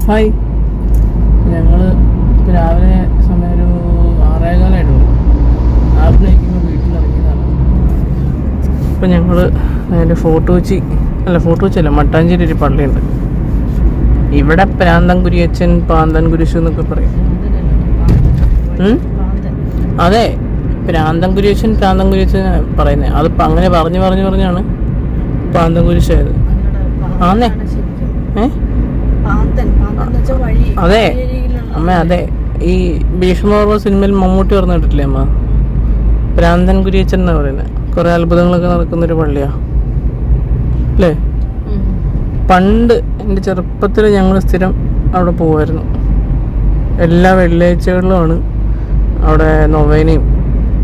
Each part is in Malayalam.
ഓഫായി. ഞങ്ങൾ രാവിലെ സമയം ഒരു 6:15 ആപ്പിലേക്കുമ്പോൾ വീട്ടിലിറങ്ങിയതാണ്. ഇപ്പം ഞങ്ങൾ നേരെ ഫോർട്ട് കൊച്ചി അല്ല മട്ടാഞ്ചേരി ഒരു പള്ളിയുണ്ട്. ഇവിടെ പ്രാന്തൻ കുരിയച്ചൻ, പാന്തൻ കുരിശു എന്നൊക്കെ പറയും. അതെ, പ്രാന്തൻ കുരിയച്ചൻ പറയുന്നത്. അതിപ്പോൾ അങ്ങനെ പറഞ്ഞാണ് പാന്തൻ കുരിശായത്. ആന്നേ അതെ അമ്മ, അതെ. ഈ ഭീഷ്മപർവ്വ സിനിമയിൽ മമ്മൂട്ടി പറഞ്ഞിട്ടില്ലേ അമ്മ, പ്രാന്തൻ കുരിയച്ചൻ എന്നാ പറയുന്നത്. കുറെ അത്ഭുതങ്ങളൊക്കെ നടക്കുന്നൊരു പള്ളിയാ അല്ലേ? പണ്ട് എൻ്റെ ചെറുപ്പത്തിൽ ഞങ്ങൾ സ്ഥിരം അവിടെ പോകുമായിരുന്നു. എല്ലാ വെള്ളിയാഴ്ചകളിലുമാണ് അവിടെ നൊവേനയും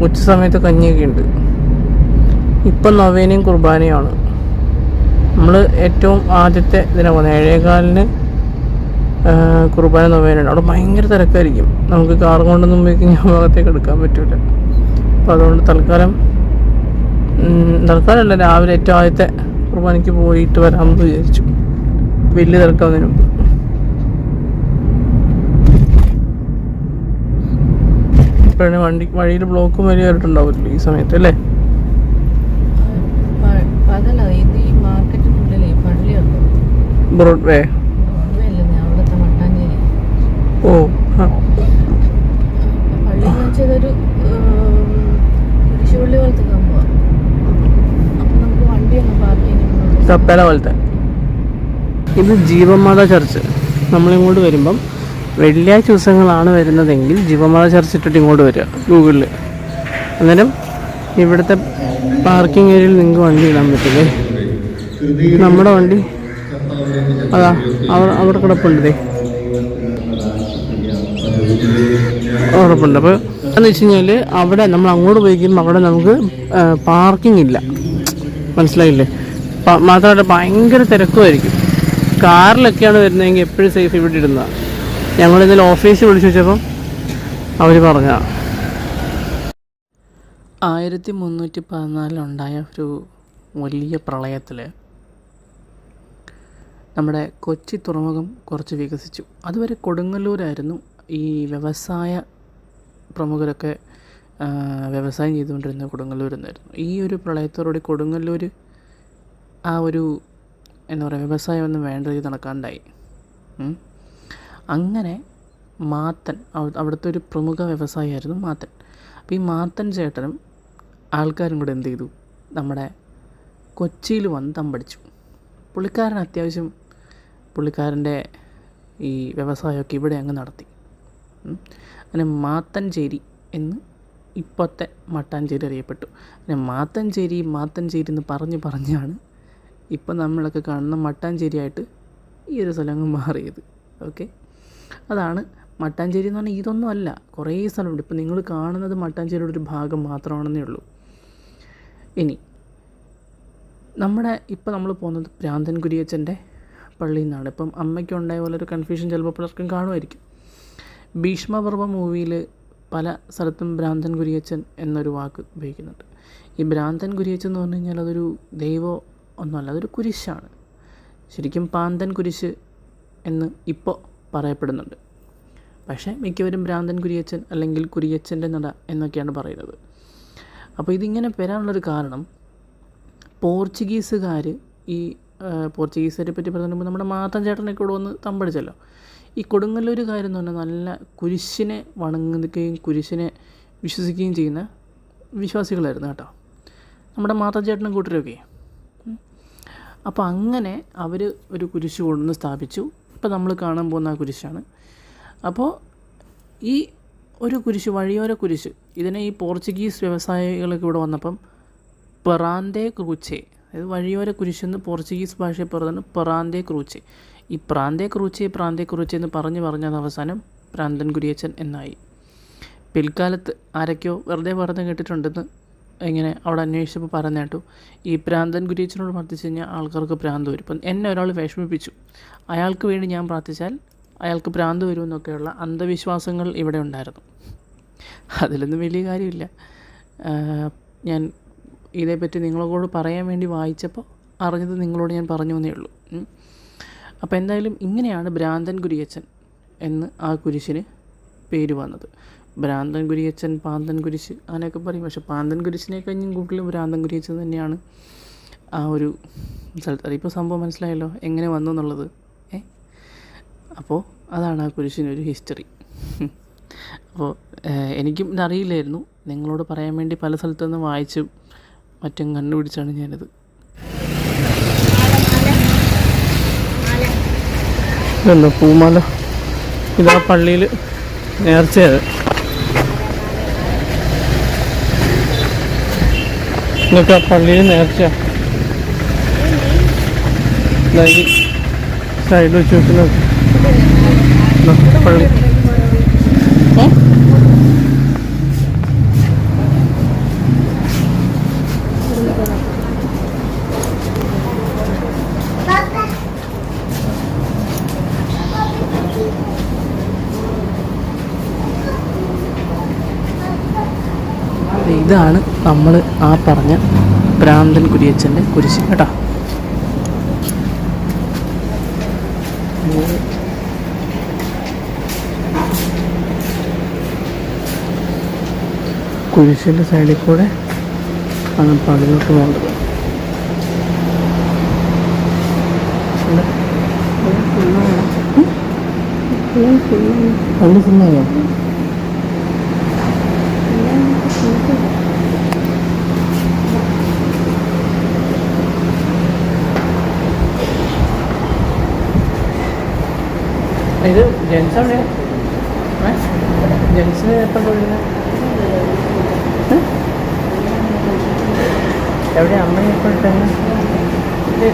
ഉച്ച സമയത്ത് കഞ്ഞിയൊക്കെ ഉണ്ട്. ഇപ്പം നൊവേനയും കുർബാനയുമാണ്. നമ്മൾ ഏറ്റവും ആദ്യത്തെ ഇതിനാണ് പോകുന്നത്. 7:15 കുർബാന നൊവേനയുണ്ട്. അവിടെ ഭയങ്കര തിരക്കായിരിക്കും. നമുക്ക് കാർ കൊണ്ടൊന്നും പോയി ആ ഭാഗത്തേക്ക് എടുക്കാൻ പറ്റില്ല. അപ്പോൾ അതുകൊണ്ട് തൽക്കാലമല്ല, രാവിലെ ഏറ്റവും ആദ്യത്തെ കുർബാനയ്ക്ക് പോയിട്ട് വരാമെന്ന് വിചാരിച്ചു, വലിയ തിരക്കാവുന്നതിന് മുമ്പ്. ഇപ്പോഴാണ് വഴിയിൽ ബ്ലോക്കും വലിയ ആയിട്ടുണ്ടാവില്ല ഈ സമയത്ത് അല്ലേ? ബ്രോഡ്വേ. ഓ, കപ്പേല പോലത്തെ. ഇത് ജീവമാത ചർച്ച്. നമ്മളിങ്ങോട്ട് വരുമ്പം വെള്ളിയാഴ്ച ദിവസങ്ങളാണ് വരുന്നതെങ്കിൽ ജീവമാത ചർച്ച് ഇട്ടിട്ട് ഇങ്ങോട്ട് വരിക ഗൂഗിളിൽ. അന്നേരം ഇവിടുത്തെ പാർക്കിംഗ് ഏരിയയിൽ നിങ്ങൾക്ക് വണ്ടി ഇടാൻ പറ്റില്ലേ? നമ്മുടെ വണ്ടി അതാ അവിടെ കിടപ്പുണ്ട്. ഉറപ്പുണ്ട്. അപ്പോൾ എന്ന് വെച്ച് കഴിഞ്ഞാൽ അവിടെ നമ്മൾ അങ്ങോട്ട് പോയിക്കുമ്പോൾ അവിടെ നമുക്ക് പാർക്കിംഗ് ഇല്ല, മനസ്സിലായില്ലേ? മാത്രമല്ല ഭയങ്കര തിരക്കുമായിരിക്കും. കാറിലൊക്കെയാണ് വരുന്നതെങ്കിൽ എപ്പോഴും സേഫ് ഇവിടെ ഇടുന്നതാണ്. ഞങ്ങളിന്നലെ ഓഫീസിൽ വിളിച്ചു വെച്ചപ്പം അവർ പറഞ്ഞതാണ് 1314 ഒരു വലിയ പ്രളയത്തിൽ നമ്മുടെ കൊച്ചി തുറമുഖം കുറച്ച് വികസിച്ചു. അതുവരെ കൊടുങ്ങല്ലൂരായിരുന്നു ഈ വ്യവസായ പ്രമുഖരൊക്കെ വ്യവസായം ചെയ്തുകൊണ്ടിരുന്ന കൊടുങ്ങല്ലൂർ എന്നായിരുന്നു. ഈ ഒരു പ്രളയത്തോടുകൂടി കൊടുങ്ങല്ലൂർ ആ ഒരു എന്താ പറയുക വ്യവസായമൊന്നും വേണ്ട രീതി നടക്കാണ്ടായി. അങ്ങനെ മാത്തൻ, അവിടുത്തെ ഒരു പ്രമുഖ വ്യവസായിയായിരുന്നു മാത്തൻ. അപ്പോൾ ഈ മാത്തൻ ചേട്ടനും ആൾക്കാരും കൂടെ എന്ത് ചെയ്തു, നമ്മുടെ കൊച്ചിയിൽ വന്ന് തമ്പടിച്ചു. പുള്ളിക്കാരൻ അത്യാവശ്യം പുള്ളിക്കാരൻ്റെ ഈ വ്യവസായമൊക്കെ ഇവിടെ അങ്ങ് നടത്തി. അങ്ങനെ മാത്തഞ്ചേരി എന്ന് ഇപ്പോഴത്തെ മട്ടാഞ്ചേരി അറിയപ്പെട്ടു. അങ്ങനെ മാത്തഞ്ചേരി എന്ന് പറഞ്ഞാണ് ഇപ്പം നമ്മളൊക്കെ കാണുന്ന മട്ടാഞ്ചേരിയായിട്ട് ഈ ഒരു സ്ഥലം അങ്ങ് മാറിയത്. ഓക്കെ, അതാണ് മട്ടാഞ്ചേരി എന്ന് പറഞ്ഞാൽ ഇതൊന്നും അല്ല, കുറേ സ്ഥലമുണ്ട്. ഇപ്പം നിങ്ങൾ കാണുന്നത് മട്ടാഞ്ചേരിയുടെ ഒരു ഭാഗം മാത്രമാണെന്നേ ഉള്ളൂ. ഇനി ഇപ്പം നമ്മൾ പോകുന്നത് പ്രാന്തൻ കുരിയച്ചൻ്റെ പള്ളിയിൽ നിന്നാണ്. ഇപ്പം അമ്മയ്ക്കുണ്ടായ പോലെ ഒരു കൺഫ്യൂഷൻ ചിലപ്പോൾ പലർക്കും കാണുമായിരിക്കും. ഭീഷ്മപർവ്വ മൂവിയിൽ പല സ്ഥലത്തും ഭ്രാന്തൻ കുരിയച്ചൻ എന്നൊരു വാക്ക് ഉപയോഗിക്കുന്നുണ്ട്. ഈ ഭ്രാന്തൻ കുരിയച്ചൻ എന്ന് പറഞ്ഞു കഴിഞ്ഞാൽ അതൊരു ദൈവം ഒന്നുമല്ല, അതൊരു കുരിശാണ്. ശരിക്കും പാന്തൻ കുരിശ് എന്ന് ഇപ്പോൾ പറയപ്പെടുന്നുണ്ട്. പക്ഷേ മിക്കവരും ഭ്രാന്തൻ കുരിയച്ചൻ അല്ലെങ്കിൽ കുരിയച്ചൻ്റെ നട എന്നൊക്കെയാണ് പറയുന്നത്. അപ്പോൾ ഇതിങ്ങനെ വരാനുള്ളൊരു കാരണം പോർച്ചുഗീസുകാർ പോർച്ചുഗീസുകാരെ പറ്റി പറയുമ്പോൾ നമ്മുടെ മാത്തൻ ചേട്ടനൊക്കെ ഇവിടെ വന്ന് തമ്പടിച്ചല്ലോ. ഈ കൊടുങ്ങല്ലൂരുകാർ എന്ന് പറഞ്ഞാൽ നല്ല കുരിശിനെ വണങ്ങുകയും കുരിശിനെ വിശ്വസിക്കുകയും ചെയ്യുന്ന വിശ്വാസികളായിരുന്നു കേട്ടോ, നമ്മുടെ മാത്തൻ ചേട്ടനും കൂട്ടരൊക്കെ. അപ്പോൾ അങ്ങനെ അവർ ഒരു കുരിശ് കൊണ്ടുവന്ന് സ്ഥാപിച്ചു. ഇപ്പോൾ നമ്മൾ കാണാൻ പോകുന്ന ആ കുരിശാണ്. അപ്പോൾ ഈ ഒരു കുരിശ്, വഴിയോര കുരിശ്, ഇതിനെ ഈ പോർച്ചുഗീസ് വ്യവസായികളൊക്കെ ഇവിടെ വന്നപ്പം പെറാന്തേ ക്രൂച്ചെ, അതായത് വഴിയോര കുരിശെന്ന് പോർച്ചുഗീസ് ഭാഷയിൽ പറയുന്നത് പെറാന്തേ ക്രൂച്ചെ. ഈ പ്രാന്തേ ക്രൂച്ചെ എന്ന് പറഞ്ഞത് അവസാനം പ്രാന്തൻ കുരിയച്ചൻ എന്നായി. പിൽക്കാലത്ത് ആരൊക്കെയോ വെറുതെ പറഞ്ഞ് കേട്ടിട്ടുണ്ടെന്ന് ഇങ്ങനെ അവിടെ അന്വേഷിച്ചപ്പോൾ പറഞ്ഞു കേട്ടു, ഈ പ്രാന്തൻ കുരിയച്ചനോട് പ്രാർത്ഥിച്ചു കഴിഞ്ഞാൽ ആൾക്കാർക്ക് ഭ്രാന്ത് വരും. ഇപ്പം എന്നെ ഒരാൾ വിഷമിപ്പിച്ചു, അയാൾക്ക് വേണ്ടി ഞാൻ പ്രാർത്ഥിച്ചാൽ അയാൾക്ക് ഭ്രാന്ത് വരുമെന്നൊക്കെയുള്ള അന്ധവിശ്വാസങ്ങൾ ഇവിടെ ഉണ്ടായിരുന്നു. അതിലൊന്നും വലിയ കാര്യമില്ല. ഞാൻ ഇതേപ്പറ്റി നിങ്ങളോട് പറയാൻ വേണ്ടി വായിച്ചപ്പോൾ അറിഞ്ഞത് നിങ്ങളോട് ഞാൻ പറഞ്ഞു എന്നേ ഉള്ളൂ. അപ്പോൾ എന്തായാലും ഇങ്ങനെയാണ് ഭ്രാന്തൻ കുരിയച്ചൻ എന്ന് ആ കുരിശിന് പേര് വന്നത്. ഭ്രാന്തൻ കുരിയച്ചൻ, പാന്തൻ കുരിശ് അങ്ങനെയൊക്കെ പറയും. പക്ഷേ പാന്തൻ കുരിശിനെ കഴിഞ്ഞും കൂടുതലും ഭ്രാന്തൻ കുരിയച്ചൻ തന്നെയാണ് ആ ഒരു സ്ഥലത്ത്. അതിപ്പോൾ സംഭവം മനസ്സിലായല്ലോ എങ്ങനെ വന്നു എന്നുള്ളത്. അപ്പോൾ അതാണ് ആ കുരിശിനൊരു ഹിസ്റ്ററി. അപ്പോൾ എനിക്കും ഇതറിയില്ലായിരുന്നു. നിങ്ങളോട് പറയാൻ വേണ്ടി പല സ്ഥലത്തുനിന്ന് വായിച്ചും മറ്റും കണ്ടുപിടിച്ചാണ് ഞാനിത്. ഇതെന്താ പൂമാല? ഇതാ പള്ളിയിൽ നേർച്ചയത്. ഇതൊക്കെ പള്ളിയിൽ നേർച്ച സൈഡ് വെച്ച് വെക്കുന്നത് പള്ളി. ഇതാണ് നമ്മൾ ആ പറഞ്ഞ ഭ്രാന്തൻ കുരിയച്ചൻ്റെ കുരിശ് കേട്ടോ. കുരിശിൻ്റെ സൈഡിൽ കൂടെ ആണ് പള്ളിയിലോട്ട് പോകേണ്ടത്. പള്ളി ഫുള്ളായോ? ഇത് ജെൻസ് എവിടെയാണ്? ജെൻസിന് എപ്പോൾ തൊഴിലുന്നത്? എവിടെ അമ്മ എപ്പോഴത്തേന്? ഇവിടെ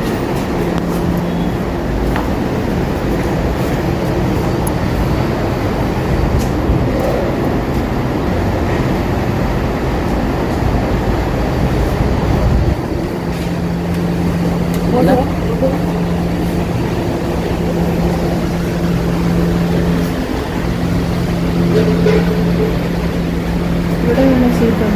സീറ്റ്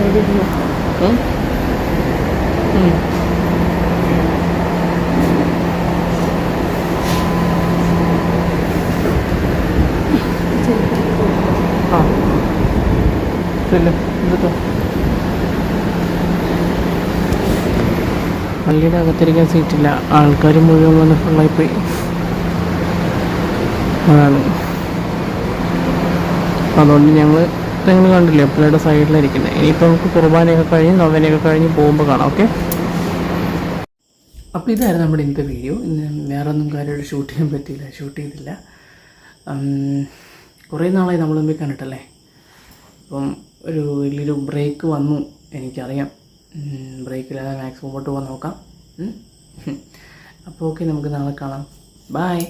പള്ളിയുടെ അകത്തിരിക്കാൻ സീറ്റില്ല. ആൾക്കാർ മുഴുവൻ വന്ന് ഫുള്ളായിപ്പോയി. അതാണ്. അതുകൊണ്ട് നിങ്ങൾ കണ്ടില്ലേ പള്ളിയുടെ സൈഡിലായിരിക്കുന്നത്. ഇനിയിപ്പോൾ നമുക്ക് കുർബാനയൊക്കെ കഴിഞ്ഞ് നൊവേനയൊക്കെ കഴിഞ്ഞ് പോകുമ്പോൾ കാണാം. ഓക്കെ. അപ്പോൾ ഇതായിരുന്നു നമ്മുടെ ഇന്നത്തെ വീഡിയോ. ഇന്ന് വേറെ ഒന്നും കാര്യമായിട്ട് ഷൂട്ട് ചെയ്യാൻ പറ്റിയില്ല, ഷൂട്ട് ചെയ്തില്ല. കുറേ നാളായി നമ്മൾ തമ്മിൽ കണ്ടിട്ടല്ലേ. അപ്പം ഒരു വലിയൊരു ബ്രേക്ക് വന്നു, എനിക്കറിയാം. ബ്രേക്കില്ലാതെ മാക്സിമം മുമ്പോട്ട് പോകാൻ നോക്കാം. അപ്പോൾ ഓക്കെ, നമുക്ക് നാളെ കാണാം. ബൈ.